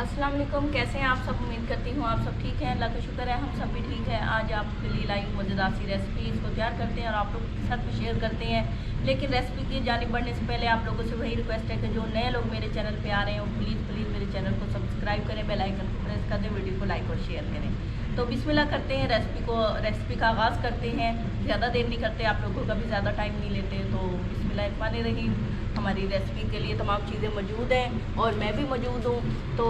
अस्सलाम वालेकुम। कैसे हैं आप सब? उम्मीद करती हूँ आप सब ठीक हैं। अल्लाह का शुक्र है हम सब भी ठीक हैं। आज आपके लिए लाई हूँ मज़ेदार सी रेसिपी। इसको तैयार करते हैं और आप लोगों के साथ भी शेयर करते हैं। लेकिन रेसिपी की जानिब बढ़ने से पहले आप लोगों से वही रिक्वेस्ट है कि जो नए लोग मेरे चैनल पे आ रहे हैं प्लीज़ मेरे चैनल को सब्सक्राइब करें, बेल आइकन को प्रेस कर दें, वीडियो को लाइक और शेयर करें। तो बिस्मिल्लाह करते हैं, रेसिपी का आगाज़ करते हैं। ज़्यादा देर नहीं करते, आप लोगों का भी ज़्यादा टाइम नहीं लेते। तो बिस्मिल्लाहिर्रहमानिर्रहीम। हमारी रेसिपी के लिए तमाम चीज़ें मौजूद हैं और मैं भी मौजूद हूँ। तो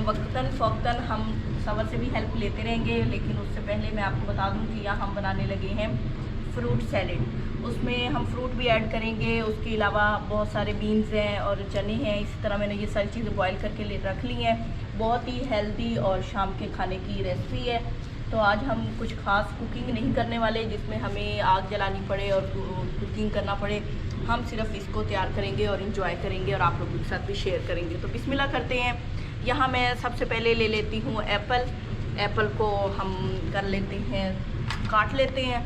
वक्तन फ़ौक्तन हम सबर से भी हेल्प लेते रहेंगे। लेकिन उससे पहले मैं आपको बता दूँ कि यहाँ हम बनाने लगे हैं फ्रूट सैलेड। उसमें हम फ्रूट भी ऐड करेंगे, उसके अलावा बहुत सारे बीन्स हैं और चने हैं। इसी तरह मैंने ये सारी चीज़ें बॉईल करके ले रख ली हैं। बहुत ही हेल्दी और शाम के खाने की रेसिपी है। तो आज हम कुछ ख़ास कुकिंग नहीं करने वाले जिसमें हमें आग जलानी पड़े और कुकिंग करना पड़े। हम सिर्फ इसको तैयार करेंगे और इंजॉय करेंगे और आप लोगों के साथ भी शेयर करेंगे। तो बिस्मिल्लाह करते हैं। यहाँ मैं सबसे पहले ले लेती हूँ एप्पल को हम कर लेते हैं, काट लेते हैं।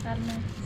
करना है।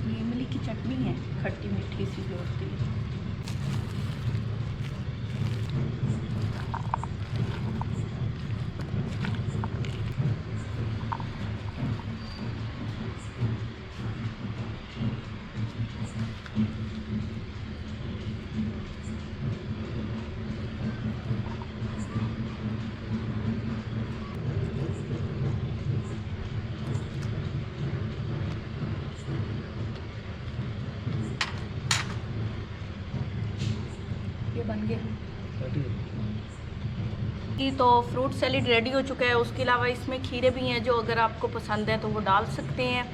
ये इमली की चटनी है, खट्टी मीठी सी जो होती है। ये बन गया कि तो फ्रूट सैलेड रेडी हो चुका है। उसके अलावा इसमें खीरे भी हैं, जो अगर आपको पसंद है तो वो डाल सकते हैं।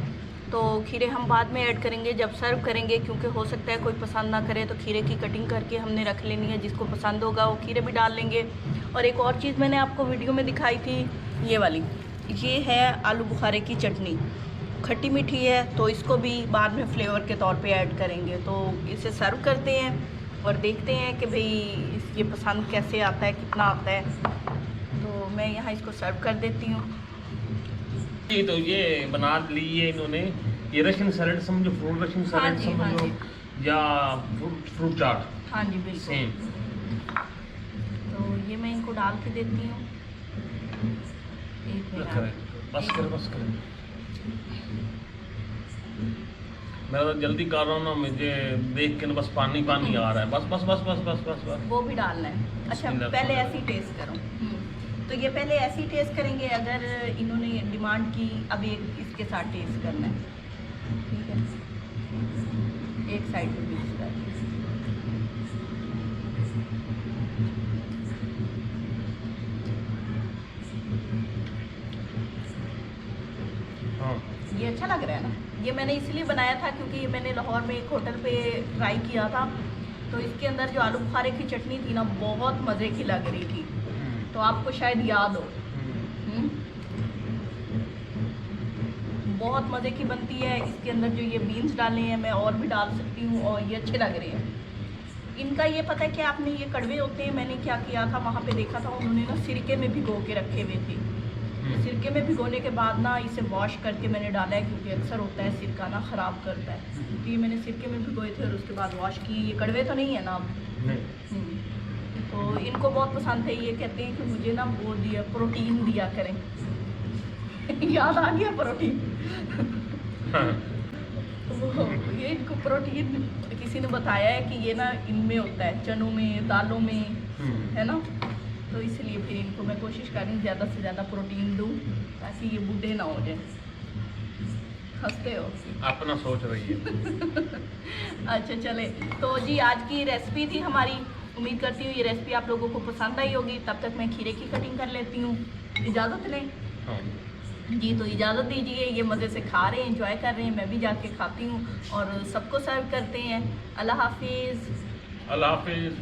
तो खीरे हम बाद में ऐड करेंगे जब सर्व करेंगे, क्योंकि हो सकता है कोई पसंद ना करे, तो खीरे की कटिंग करके हमने रख लेनी है। जिसको पसंद होगा वो खीरे भी डाल लेंगे। और एक और चीज़ मैंने आपको वीडियो में दिखाई थी, ये वाली, ये है आलू बुखारे की चटनी, खट्टी मीठी है, तो इसको भी बाद में फ्लेवर के तौर पे ऐड करेंगे। तो इसे सर्व करते हैं और देखते हैं कि भाई ये पसंद कैसे आता है, कितना आता है। तो मैं यहाँ इसको सर्व कर देती हूँ। तो ये बना लिए इन्होंने, ये रशियन सैलेड समझो, फ्रूट रशियन सैलेड समझो, या फ्रूट चाट। हाँ जी बिल्कुल सेम। तो ये मैं इनको डाल के देती हूँ। बस कर मैं तो जल्दी कर रहा हूँ ना, मुझे देख के ना बस पानी पानी आ रहा है। बस बस बस बस बस बस बस वो भी डालना है। अच्छा पहले ऐसे ही टेस्ट करो। तो ये पहले ऐसे ही टेस्ट करेंगे। अगर इन्होंने डिमांड की अब एक इसके साथ टेस्ट करना है, ठीक है, एक साइड में मिक्स कर। हाँ ये अच्छा लग रहा है ना। ये मैंने इसलिए बनाया था क्योंकि ये मैंने लाहौर में एक होटल पे ट्राई किया था। तो इसके अंदर जो आलू बुखारे की चटनी थी ना, बहुत मज़े की लग रही थी। तो आपको शायद याद हो। बहुत मज़े की बनती है। इसके अंदर जो ये बीन्स डाले हैं मैं और भी डाल सकती हूँ, और ये अच्छे लग रहे हैं। इनका ये पता है कि आपने ये कड़वे होते हैं। मैंने क्या किया था, वहाँ पे देखा था उन्होंने ना सिरके में भिगो के रखे हुए थे। सिरके में भिगोने के बाद ना इसे वॉश करके मैंने डाला है, क्योंकि अक्सर होता है सिरका ना ख़राब करता है। तो ये मैंने सिरके में भिगोए थे और उसके बाद वॉश की। ये कड़वे तो नहीं है ना? तो इनको बहुत पसंद है। ये कहते हैं कि मुझे ना वो दिया, प्रोटीन दिया करें। याद आ गया प्रोटीन। तो ये इनको प्रोटीन किसी ने बताया है कि ये ना इनमें होता है, चनों में, दालों में, है ना। तो इसलिए फिर इनको मैं कोशिश कर रही हूँ ज़्यादा से ज़्यादा प्रोटीन दूँ, ताकि ये बूढ़े ना हो जाए। हंसते हो, अपना सोच रही है। अच्छा चले, तो जी आज की रेसिपी थी हमारी। उम्मीद करती हूँ ये रेसिपी आप लोगों को पसंद आई होगी। तब तक मैं खीरे की कटिंग कर लेती हूँ। इजाज़त लें। हाँ। जी तो इजाज़त दीजिए, ये मज़े से खा रहे हैं, एंजॉय कर रहे हैं, मैं भी जाके खाती हूँ और सबको सर्व करते हैं। अल्लाह हाफिज़। अल्लाह हाफिज़।